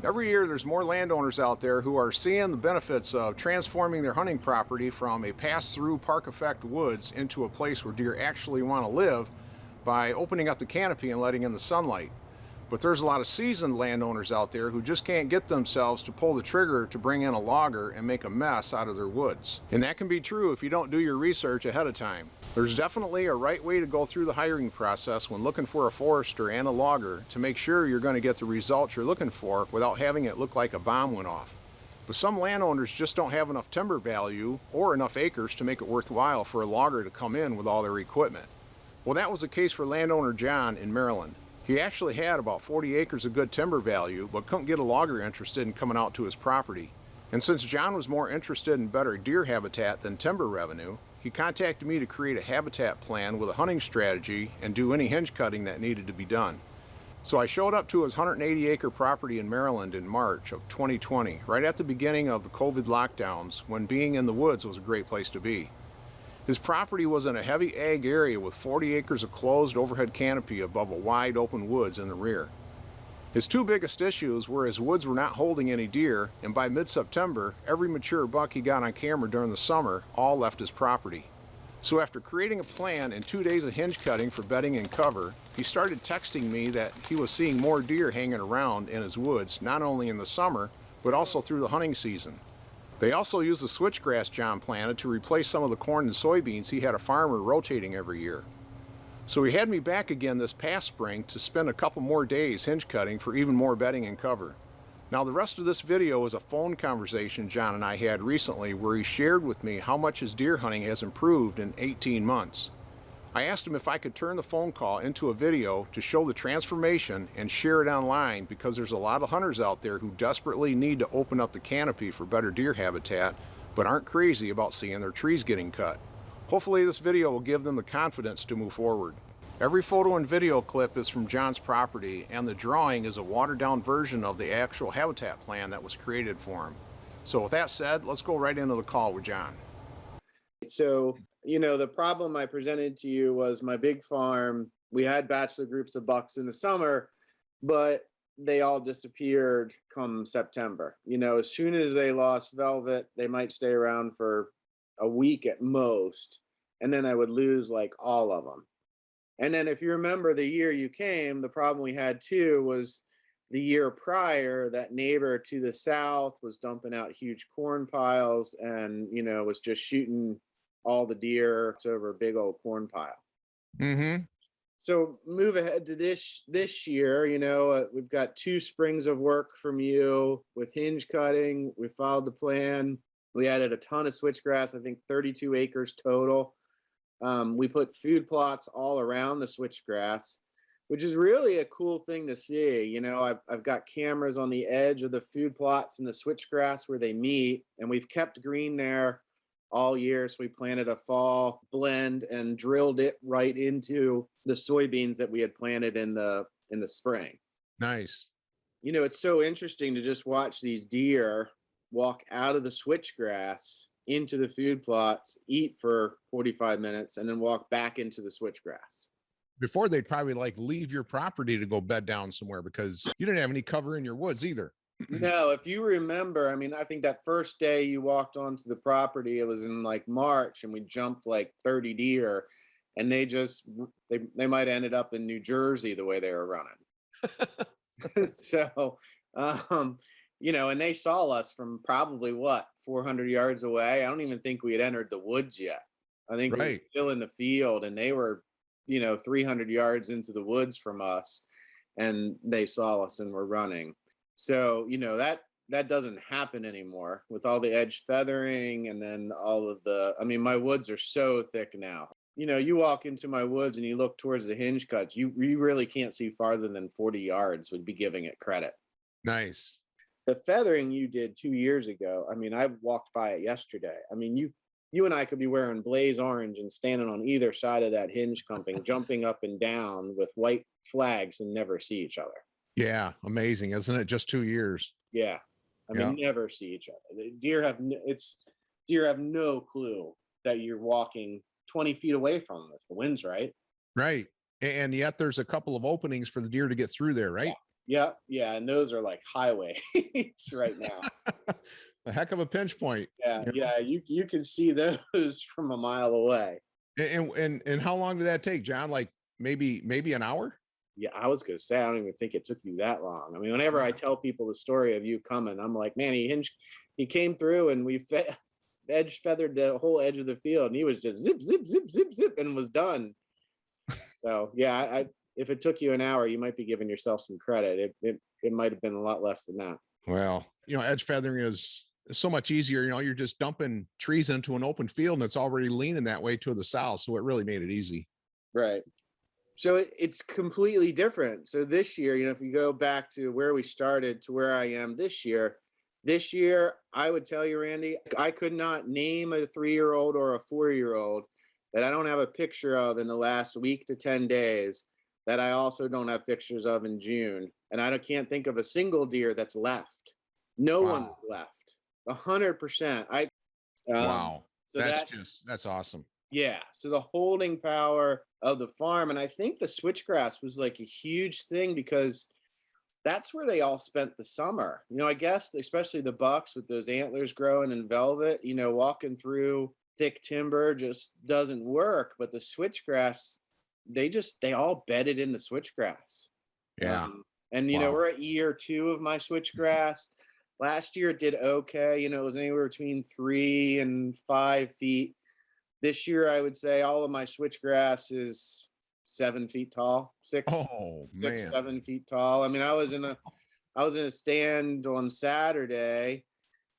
Every year there's more landowners out there who are seeing the benefits of transforming their hunting property from a pass-through park effect woods into a place where deer actually want to live by opening up the canopy and letting in the sunlight. But there's a lot of seasoned landowners out there who just can't get themselves to pull the trigger to bring in a logger and make a mess out of their woods. And that can be true if you don't do your research ahead of time. There's definitely a right way to go through the hiring process when looking for a forester and a logger to make sure you're going to get the results you're looking for without having it look like a bomb went off. But some landowners just don't have enough timber value or enough acres to make it worthwhile for a logger to come in with all their equipment. Well, that was the case for landowner John in Maryland. He actually had about 40 acres of good timber value, but couldn't get a logger interested in coming out to his property. And since John was more interested in better deer habitat than timber revenue, he contacted me to create a habitat plan with a hunting strategy and do any hinge cutting that needed to be done. So I showed up to his 180-acre property in Maryland in March of 2020, right at the beginning of the COVID lockdowns, when being in the woods was a great place to be. His property was in a heavy ag area with 40 acres of closed overhead canopy above a wide open woods in the rear. His two biggest issues were his woods were not holding any deer, and by mid-September, every mature buck he got on camera during the summer all left his property. So after creating a plan and 2 days of hinge cutting for bedding and cover, he started texting me that he was seeing more deer hanging around in his woods, not only in the summer, but also through the hunting season. They also used the switchgrass John planted to replace some of the corn and soybeans he had a farmer rotating every year. So he had me back again this past spring to spend a couple more days hinge cutting for even more bedding and cover. Now the rest of this video is a phone conversation John and I had recently where he shared with me how much his deer hunting has improved in 18 months. I asked him if I could turn the phone call into a video to show the transformation and share it online because there's a lot of hunters out there who desperately need to open up the canopy for better deer habitat but aren't crazy about seeing their trees getting cut. Hopefully this video will give them the confidence to move forward. Every photo and video clip is from John's property, and the drawing is a watered-down version of the actual habitat plan that was created for him. So with that said, let's go right into the call with John. So, the problem I presented to you was my big farm. We had bachelor groups of bucks in the summer, but they all disappeared come September. As soon as they lost velvet, they might stay around for a week at most, and then I would lose like all of them. And then if you remember the year you came, the problem we had too was the year prior, that neighbor to the south was dumping out huge corn piles and, was just shooting all the deer over a big old corn pile. Mm-hmm. So move ahead to this year, we've got 2 springs of work from you with hinge cutting. We followed the plan. We added a ton of switchgrass, I think 32 acres total. We put food plots all around the switchgrass, which is really a cool thing to see. I've got cameras on the edge of the food plots and the switchgrass where they meet, and we've kept green there all year. So we planted a fall blend and drilled it right into the soybeans that we had planted in the spring. Nice. It's so interesting to just watch these deer walk out of the switchgrass into the food plots, eat for 45 minutes, and then walk back into the switchgrass. Before they'd probably leave your property to go bed down somewhere because you didn't have any cover in your woods either. No, if you remember, I think that first day you walked onto the property, it was in March, and we jumped 30 deer, and they might have ended up in New Jersey the way they were running. So, and they saw us from probably 400 yards away. I don't even think we had entered the woods yet. I think we were still in the field, and they were, 300 yards into the woods from us, and they saw us and were running. So, that doesn't happen anymore with all the edge feathering and then all of my woods are so thick now. You walk into my woods and you look towards the hinge cuts, you really can't see farther than 40 yards, would be giving it credit. Nice. The feathering you did 2 years ago, I walked by it yesterday. You and I could be wearing blaze orange and standing on either side of that hinge clumping, jumping up and down with white flags and never see each other. Yeah, amazing, isn't it? Just 2 years. Yeah. Never see each other. The deer have no clue that you're walking 20 feet away from them if the wind's right. Right. And yet there's a couple of openings for the deer to get through there, right? Yeah, yeah, and those are like highways right now. A heck of a pinch point. Yeah, yeah, you can see those from a mile away. And how long did that take, John? Like maybe an hour? Yeah, I was gonna say, I don't even think it took you that long. I mean, whenever I tell people the story of you coming, I'm like, man, he came through and we edge feathered the whole edge of the field, and he was just zip, zip, zip, zip, zip, and was done. So yeah, if it took you an hour, you might be giving yourself some credit. It might have been a lot less than that. Well, edge feathering is so much easier. You're just dumping trees into an open field and it's already leaning that way to the south. So it really made it easy. Right. So it's completely different. So this year, if you go back to where we started to where I am this year, I would tell you, Randy, I could not name a 3-year-old or a 4-year-old that I don't have a picture of in the last week to 10 days that I also don't have pictures of in June. And can't think of a single deer that's left. No one Wow. is left. 100%. Wow. So That's awesome. yeah. So the holding power of the farm, and I think the switchgrass was like a huge thing because that's where they all spent the summer. I guess especially the bucks with those antlers growing in velvet, walking through thick timber just doesn't work. But the switchgrass, they all bedded in the switchgrass. Yeah. And Wow. we're at year 2 of my switchgrass. Last year it did okay. It was anywhere between 3 and 5 feet. This year, I would say all of my switchgrass is 7 feet tall, Oh six, man. 7 feet tall. I mean, I was in a stand on Saturday,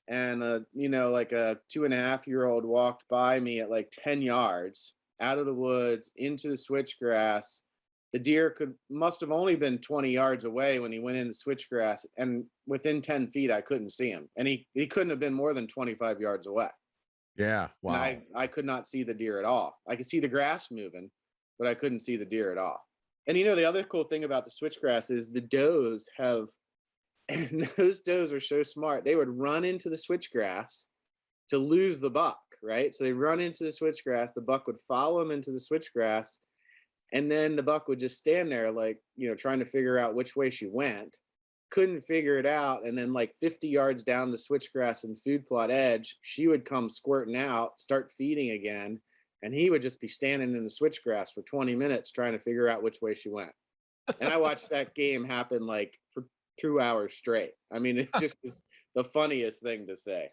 and like a 2.5-year-old walked by me at like 10 yards out of the woods into the switchgrass. The deer must have only been 20 yards away when he went into switchgrass, and within 10 feet, I couldn't see him, and he couldn't have been more than 25 yards away. Yeah. Wow. And I could not see the deer at all. I could see the grass moving, but I couldn't see the deer at all. And the other cool thing about the switchgrass is the does have, and those does are so smart. They would run into the switchgrass to lose the buck, right? So they run into the switchgrass, the buck would follow them into the switchgrass, and then the buck would just stand there, like, trying to figure out which way she went. Couldn't figure it out. And then, like 50 yards down the switchgrass and food plot edge, she would come squirting out, start feeding again. And he would just be standing in the switchgrass for 20 minutes trying to figure out which way she went. And I watched that game happen like for 2 hours straight. I mean, it just was the funniest thing to say.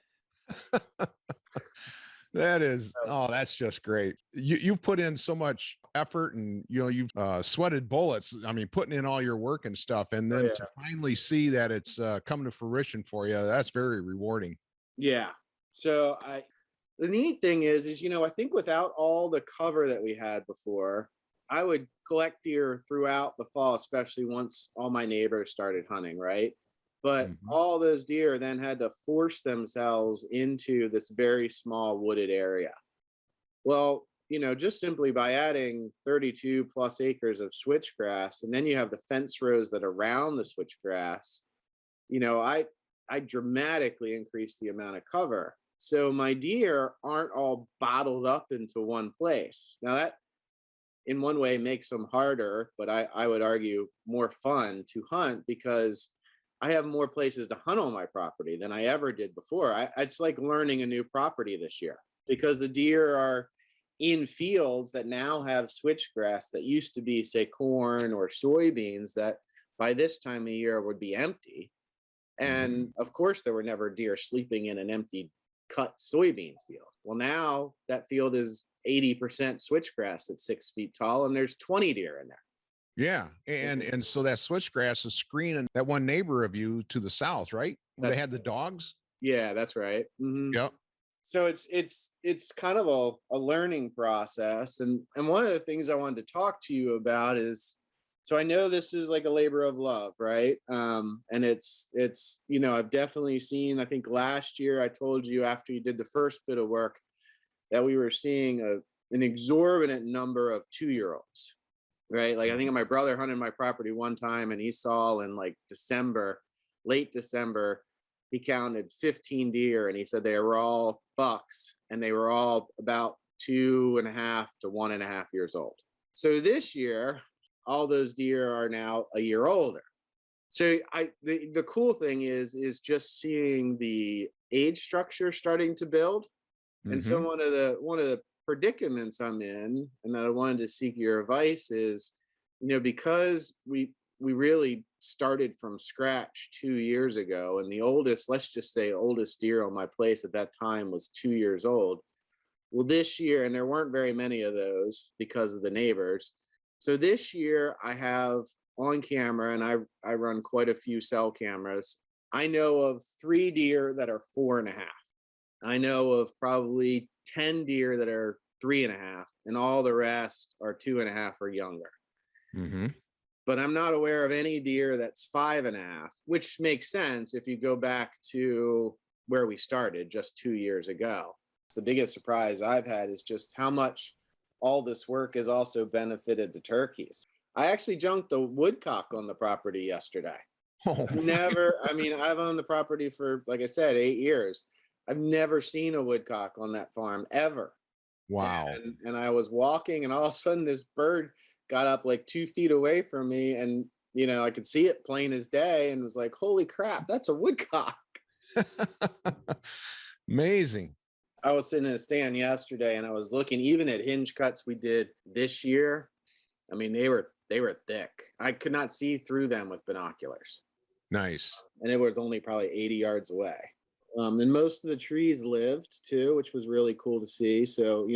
That's just great. You've put in so much effort and you've sweated bullets. I mean, putting in all your work and stuff, and then to finally see that it's coming to fruition for you, that's very rewarding. Yeah. So the neat thing is I think without all the cover that we had before, I would collect deer throughout the fall, especially once all my neighbors started hunting, right? But all those deer then had to force themselves into this very small wooded area. Well, just simply by adding 32 plus acres of switchgrass, and then you have the fence rows that are around the switchgrass, I dramatically increased the amount of cover. So my deer aren't all bottled up into one place. Now that in one way makes them harder, but I would argue more fun to hunt because I have more places to hunt on my property than I ever did before. It's like learning a new property this year because the deer are in fields that now have switchgrass that used to be, say, corn or soybeans that by this time of year would be empty. And of course, there were never deer sleeping in an empty cut soybean field. Well, now that field is 80% switchgrass that's 6 feet tall, and there's 20 deer in there. Yeah. And so that switchgrass is screening that one neighbor of you to the south, right? Where they had the dogs. Yeah, that's right. Yep. So it's kind of a learning process. And one of the things I wanted to talk to you about is, so I know this is like a labor of love, right? And it's I've definitely seen, I think last year I told you after you did the first bit of work that we were seeing an exorbitant number of 2-year-olds, right? Like I think my brother hunted my property one time and he saw in like late December, he counted 15 deer and he said they were all bucks and they were all about 2.5 to 1.5 years old. So this year, all those deer are now a year older. So the cool thing is just seeing the age structure starting to build. And so Mm-hmm. one of the predicaments I'm in, and that I wanted to seek your advice is, because we really started from scratch 2 years ago, and the oldest, let's just say oldest deer on my place at that time was 2 years old. Well, this year, and there weren't very many of those because of the neighbors. So this year I have on camera, and I run quite a few cell cameras. I know of 3 deer that are 4.5. I know of probably 10 deer that are 3.5, and all the rest are 2.5 or younger. Mm-hmm. But I'm not aware of any deer that's 5.5, which makes sense if you go back to where we started just 2 years ago. The biggest surprise I've had is just how much all this work has also benefited the turkeys. I actually junked the woodcock on the property yesterday. Oh, I mean, I've owned the property for, like I said, 8 years. I've never seen a woodcock on that farm ever. wow. And I was walking, and all of a sudden this bird got up like 2 feet away from me, and I could see it plain as day, and was like, holy crap, that's a woodcock. Amazing. I was sitting in a stand yesterday, and I was looking even at hinge cuts we did this year. I mean, they were thick. I could not see through them with binoculars, Nice. and it was only probably 80 yards away. And most of the trees lived too, which was really cool to see. So,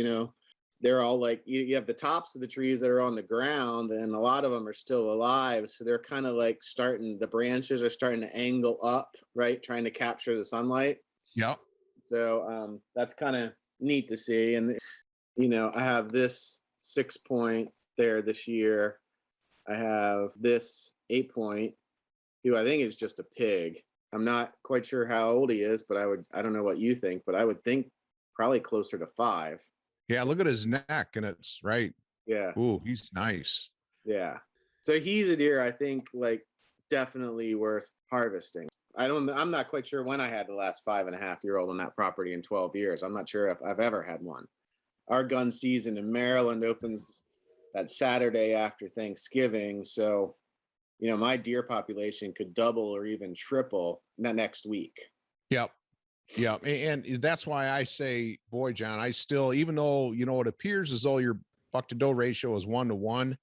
they're all like, you have the tops of the trees that are on the ground, and a lot of them are still alive. So they're kind of like the branches are starting to angle up, right? Trying to capture the sunlight. Yep. So that's kind of neat to see. And, I have this 6 point there this year. I have this 8 point, who I think is just a pig. I'm not quite sure how old he is, but I don't know what you think, but I would think probably closer to 5. Yeah. Look at his neck, and it's right. Yeah. Ooh, he's nice. Yeah. So he's a deer I think like definitely worth harvesting. I'm not quite sure when I had the last 5.5-year-old on that property in 12 years. I'm not sure if I've ever had one. Our gun season in Maryland opens that Saturday after Thanksgiving. So, my deer population could double or even triple next week. Yep. Yep. And that's why I say, boy, John, I still, even though, it appears as though your buck to doe ratio is 1-to-1,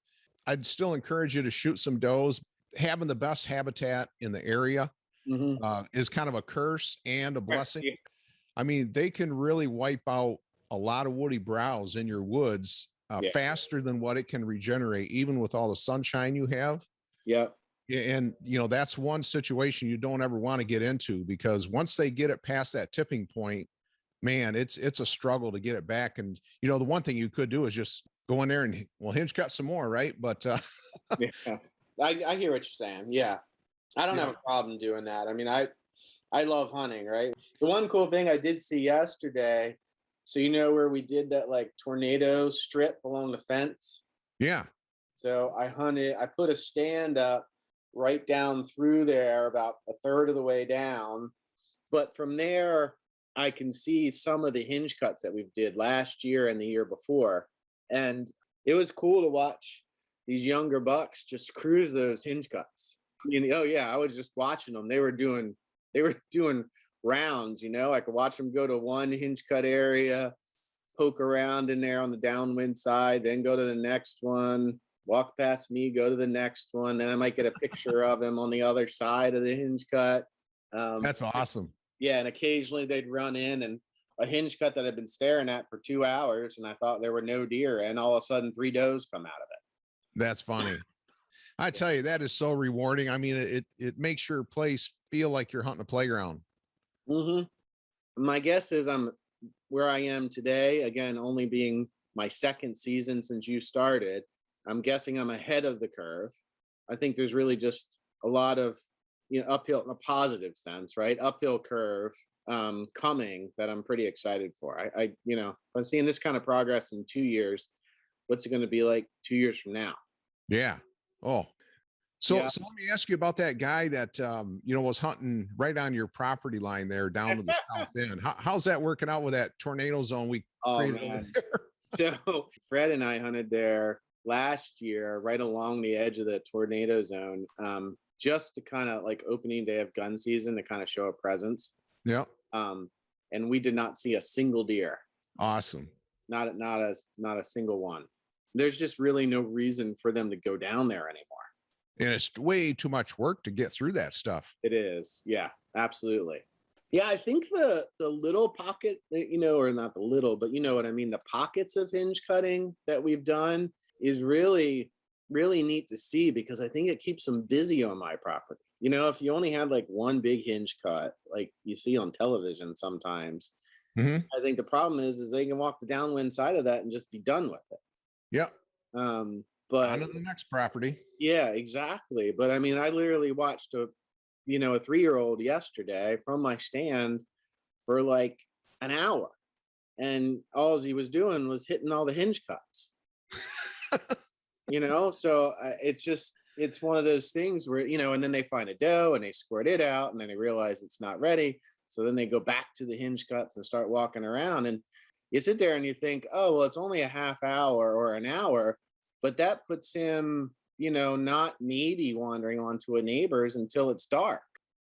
I'd still encourage you to shoot some does. Having the best habitat in the area Mm-hmm. is kind of a curse and a blessing. Yeah. I mean, they can really wipe out a lot of woody browse in your woods Yeah. faster than what it can regenerate, even with all the sunshine you have. Yep. And, that's one situation you don't ever want to get into, because once they get it past that tipping point, man, it's a struggle to get it back. And, the one thing you could do is just go in there and, well, hinge cut some more. Right. But, Yeah. I hear what you're saying. Yeah. I don't Yeah. have a problem doing that. I mean, I love hunting, right? The one cool thing I did see yesterday, so where we did that like tornado strip along the fence. yeah. So I put a stand up right down through there about a third of the way down. But from there, I can see some of the hinge cuts that we did last year and the year before. And it was cool to watch these younger bucks just cruise those hinge cuts. Oh yeah, I was just watching them. They were doing rounds, I could watch them go to one hinge cut area, poke around in there on the downwind side, then go to the next one, walk past me, go to the next one. Then I might get a picture of him on the other side of the hinge cut. That's awesome. Yeah, and occasionally they'd run in, and a hinge cut that I'd been staring at for 2 hours, and I thought there were no deer, and all of a sudden 3 does come out of it. That's funny. I tell you, that is so rewarding. I mean, it makes your place feel like you're hunting a playground. Mm-hmm. My guess is I'm where I am today, again, only being my second season since you started. I'm guessing I'm ahead of the curve. I think there's really just a lot of uphill in a positive sense, right? Uphill curve coming that I'm pretty excited for. I'm seeing this kind of progress in 2 years. What's it going to be like 2 years from now? Yeah. Oh, so Yeah. let me ask you about that guy that was hunting right on your property line there down to the south end. How's that working out with that tornado zone we created over there? So Fred and I hunted there last year, right along the edge of the tornado zone, just to kind of like opening day of gun season to kind of show a presence. Yeah. And we did not see a single deer. Awesome. Not a single one. There's just really no reason for them to go down there anymore. And it's way too much work to get through that stuff. It is. Yeah, absolutely. Yeah, I think the little pocket, or not the little, but you know what I mean, the pockets of hinge cutting that we've done is really, really neat to see, because I think it keeps them busy on my property. If you only had like one big hinge cut, like you see on television sometimes, I think the problem is they can walk the downwind side of that and just be done with it. Yep. But on to the next property. Yeah, exactly. But I mean, I literally watched a 3-year-old yesterday from my stand for like an hour, and all he was doing was hitting all the hinge cuts. So it's one of those things where, and then they find a doe and they squirt it out, and then they realize it's not ready. So then they go back to the hinge cuts and start walking around, and you sit there and you think, oh, well, it's only a half hour or an hour, but that puts him, not maybe wandering onto a neighbor's until it's dark.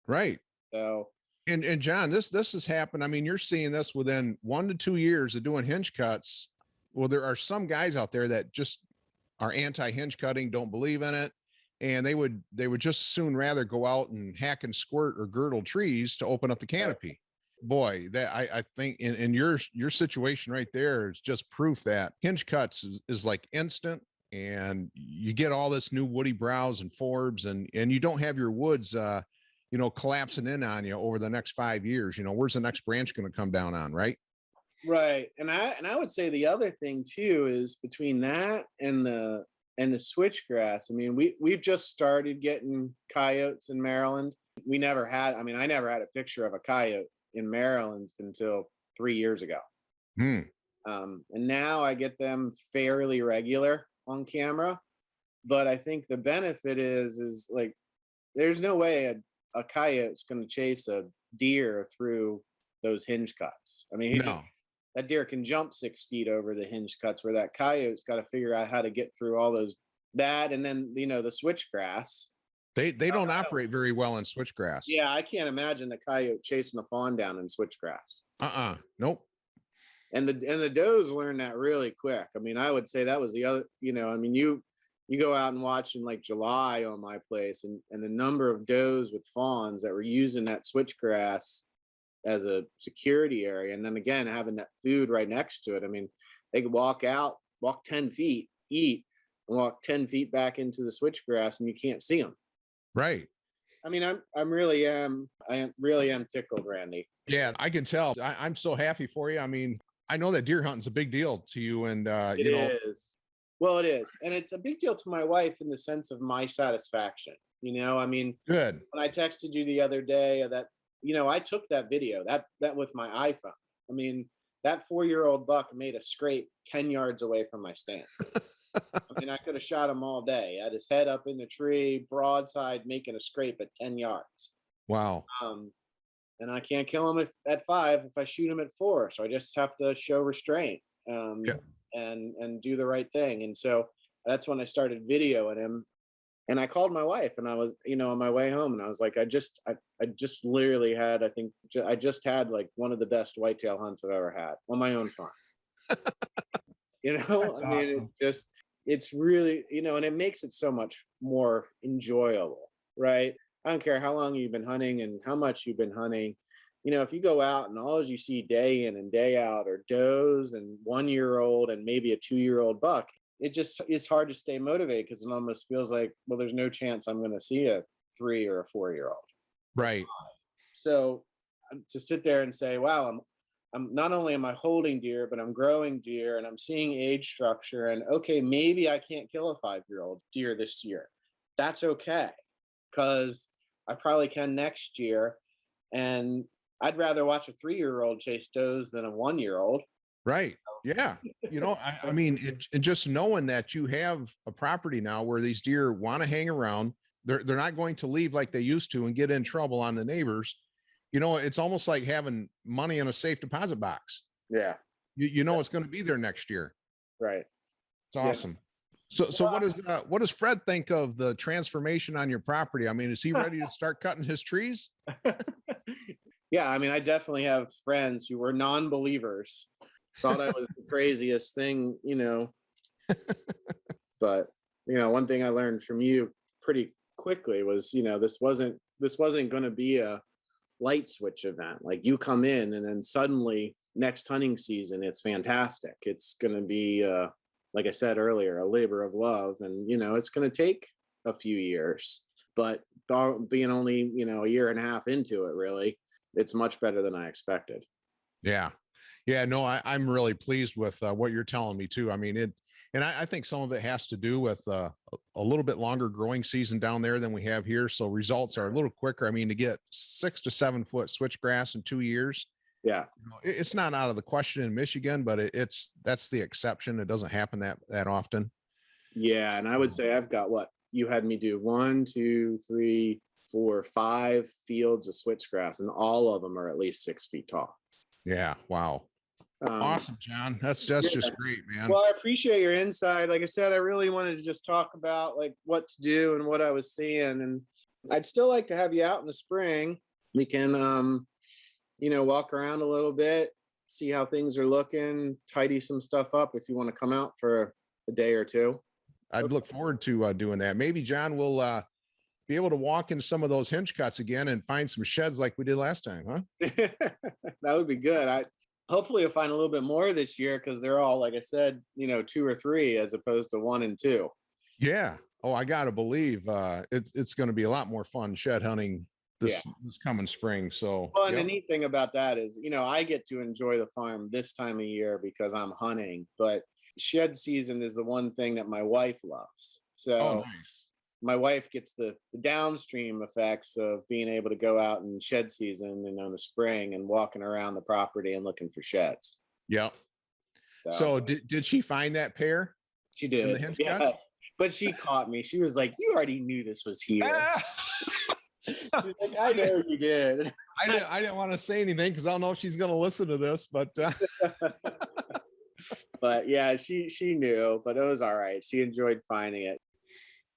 Right. So, and John, this has happened. I mean, you're seeing this within 1 to 2 years of doing hinge cuts. Well, there are some guys out there that just are anti-hinge cutting, don't believe in it. And they would just soon rather go out and hack and squirt or girdle trees to open up the canopy. Boy, that I think in your situation right there is just proof that hinge cuts is like instant, and you get all this new woody browse and forbs, and you don't have your woods collapsing in on you over the next 5 years. Where's the next branch going to come down on, right? Right. And I would say the other thing too is between that and the switchgrass. I mean, we've just started getting coyotes in Maryland. I never had a picture of a coyote in Maryland until 3 years ago. And now I get them fairly regular on camera. But I think the benefit is like, there's no way a coyote's going to chase a deer through those hinge cuts. I mean, that deer can jump 6 feet over the hinge cuts, where that coyote's got to figure out how to get through all that. And then, the switchgrass. They don't operate very well in switchgrass. Yeah, I can't imagine the coyote chasing a fawn down in switchgrass. Nope. And the does learn that really quick. I mean, I would say that was the other, you go out and watch in like July on my place, and the number of does with fawns that were using that switchgrass as a security area, and then again having that food right next to it. I mean, they could walk 10 feet, eat, and walk 10 feet back into the switchgrass, and you can't see them. Right. I mean, I really am tickled, Randy. Yeah, I can tell. I'm so happy for you. I mean, I know that deer hunting's a big deal to you, and it is. Well, it is, and it's a big deal to my wife in the sense of my satisfaction. I mean, good. When I texted you the other day that, I took that video that with my iPhone. I mean, that 4-year-old buck made a scrape 10 yards away from my stand. I mean, I could have shot him all day. Had his head up in the tree, broadside, making a scrape at 10 yards. Wow. And I can't kill him at 5 if I shoot him at 4. So I just have to show restraint. And do the right thing. And so that's when I started videoing him. And I called my wife, and I was, on my way home, and I was like, I just literally had, I just had like one of the best whitetail hunts I've ever had on my own farm. That's I mean, awesome. it's really, and it makes it so much more enjoyable, right? I don't care how long you've been hunting and how much you've been hunting. If you go out and all you see day in and day out are does and 1-year-old and maybe a 2-year-old buck, it just is hard to stay motivated, because it almost feels like, well, there's no chance I'm going to see a 3 or a 4-year-old. Right. So to sit there and say, wow, I'm not only am I holding deer, but I'm growing deer, and I'm seeing age structure, and okay, maybe I can't kill a 5-year-old deer this year. That's okay, because I probably can next year. And I'd rather watch a 3-year-old chase does than a 1-year-old. Right. Yeah. I mean, and just knowing that you have a property now where these deer want to hang around, they're not going to leave like they used to and get in trouble on the neighbors. It's almost like having money in a safe deposit box. Yeah. It's going to be there next year. Right. It's awesome. So what does Fred think of the transformation on your property? I mean, is he ready to start cutting his trees? Yeah, I mean, I definitely have friends who were non-believers, thought I was the craziest thing, but one thing I learned from you pretty quickly was, this wasn't going to be a light switch event. Like, you come in and then suddenly next hunting season, it's fantastic. It's going to be, like I said earlier, a labor of love, and it's going to take a few years, but being only a year and a half into it, really, it's much better than I expected. Yeah. No, I'm really pleased with what you're telling me too. I mean, and I think some of it has to do with a little bit longer growing season down there than we have here. So results are a little quicker. I mean, to get 6 to 7 foot switchgrass in 2 years. Yeah. It's not out of the question in Michigan, but that's the exception. It doesn't happen that often. Yeah. And I would say I've got you had me do 1, 2, 3, 4, 5 fields of switchgrass, and all of them are at least 6 feet tall. Yeah. Wow. Awesome, John. That's just great, man. Well, I appreciate your insight. Like I said, I really wanted to just talk about like what to do and what I was seeing. And I'd still like to have you out in the spring. We can, walk around a little bit, see how things are looking, tidy some stuff up if you want to come out for a day or two. I'd look forward to doing that. Maybe John will be able to walk in some of those hinge cuts again and find some sheds like we did last time, huh? That would be good. Hopefully you'll find a little bit more this year, because they're all, like I said, 2 or 3 as opposed to 1 and 2. Yeah. Oh, I gotta believe it's going to be a lot more fun shed hunting this coming spring. So, well, and the neat thing about that is, I get to enjoy the farm this time of year because I'm hunting, but shed season is the one thing that my wife loves. So nice. My wife gets the downstream effects of being able to go out in shed season and in the spring and walking around the property and looking for sheds. Yep. So did she find that pair? She did. In the hinge yes. cuts? But she caught me. She was like, "You already knew this was here." She's like, "I know you did." I didn't want to say anything because I don't know if she's going to listen to this, but but yeah, she knew, but it was all right. She enjoyed finding it.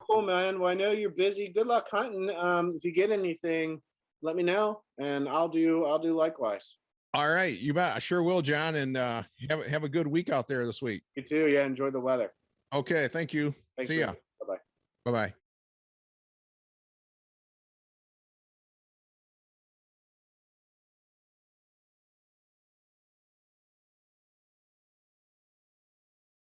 Cool, man. Well, I know you're busy. Good luck hunting. If you get anything, let me know, and I'll do likewise. All right, you bet. I sure will, John. And have a good week out there this week. You too. Yeah, enjoy the weather. Okay, thank you. Thanks. See ya. Bye-bye. Bye-bye.